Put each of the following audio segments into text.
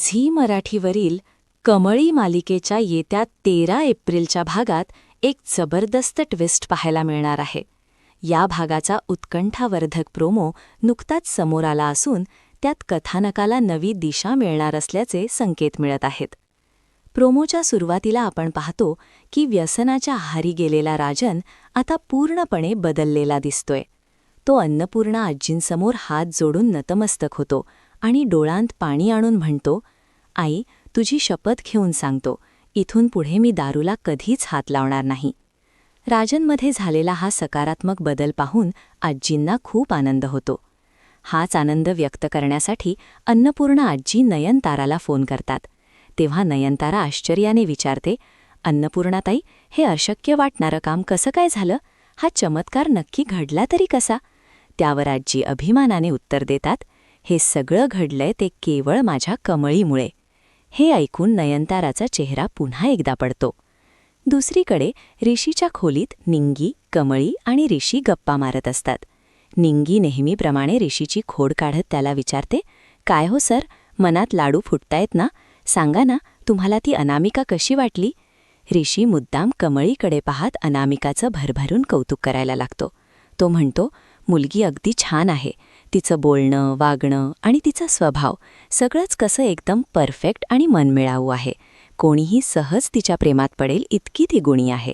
Zee मराठीवरील Kamali मालिकेच्या येत्या 13 एप्रिलच्या भागात एक जबरदस्त ट्विस्ट पाहायला मिळणार आहे. या भागाचा उत्कंठावर्धक प्रोमो नुकताच समोर आला असून त्यात कथानकाला नवी दिशा मिळणार असल्याचे संकेत मिळत आहेत. प्रोमोच्या सुरुवातीला आपण पाहतो की व्यसनाच्या आहारी गेलेला राजन आता पूर्णपणे बदललेला दिसतोय. तो अन्नपूर्णा आजींसमोर हात जोडून नतमस्तक होतो आणि डोळ्यांत पाणी आणून म्हणतो, आई, तुझी शपथ घेऊन सांगतो, इथून पुढे मी दारूला कधीच हात लावणार नाही. राजनमध्ये झालेला हा सकारात्मक बदल पाहून आजींना खूप आनंद होतो. हाच आनंद व्यक्त करण्यासाठी अन्नपूर्णा आजी नयनताराला फोन करतात. तेव्हा नयनतारा आश्चर्याने विचारते, अन्नपूर्णाताई, हे अशक्य वाटणारं काम कसं काय झालं? हा चमत्कार नक्की घडला तरी कसा? त्यावर आजी अभिमानाने उत्तर देतात, हे सगळं घडलंय ते केवळ माझ्या कमळीमुळे. हे ऐकून नयनताराचा चेहरा पुन्हा एकदा पडतो. दुसरीकडे ऋषीच्या खोलीत निंगी, कमळी आणि ऋषी गप्पा मारत असतात. निंगी नेहमीप्रमाणे ऋषीची खोड काढत त्याला विचारते, काय हो सर, मनात लाडू फुटतायत ना? सांगा ना, तुम्हाला ती अनामिका कशी वाटली? ऋषी मुद्दाम कमळीकडे पाहत अनामिकाचं भरभरून कौतुक करायला लागतो. तो म्हणतो, मुलगी अगदी छान आहे. तिचं बोलणं, वागणं आणि तिचा स्वभाव सगळंच कसं एकदम परफेक्ट आणि मनमिळावू आहे. कोणीही सहज तिच्या प्रेमात पडेल इतकी ती गुणी आहे.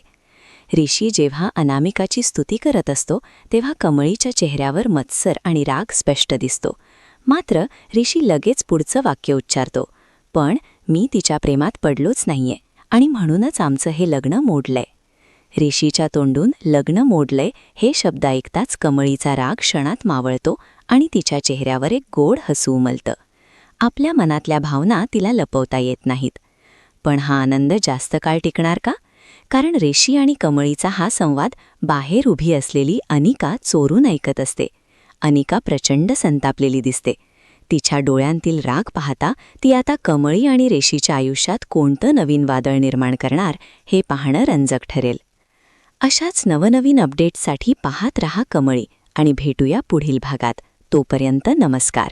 ऋषी जेव्हा अनामिकाची स्तुती करत असतो तेव्हा कमळीच्या चेहऱ्यावर मत्सर आणि राग स्पष्ट दिसतो. मात्र ऋषी लगेच पुढचं वाक्य उच्चारतो, पण मी तिच्या प्रेमात पडलोच नाहीये आणि म्हणूनच आमचं हे लग्न मोडलंय. ऋषीच्या तोंडून लग्न मोडलंय हे शब्द ऐकताच कमळीचा राग क्षणात मावळतो आणि तिच्या चेहऱ्यावर एक गोड हसू उमलतं. आपल्या मनातल्या भावना तिला लपवता येत नाहीत. पण हा आनंद जास्त काळ टिकणार का? कारण ऋषी आणि कमळीचा हा संवाद बाहेर उभी असलेली अनिका चोरून ऐकत असते. अनिका प्रचंड संतापलेली दिसते. तिच्या डोळ्यांतील राग पाहता ती आता कमळी आणि ऋषीच्या आयुष्यात कोणतं नवीन वादळ निर्माण करणार हे पाहणं रंजक ठरेल. अशाच नवनवीन अपडेट्ससाठी पाहत रहा कमळी आणि भेटूया पुढील भागात. तोपर्यंत नमस्कार.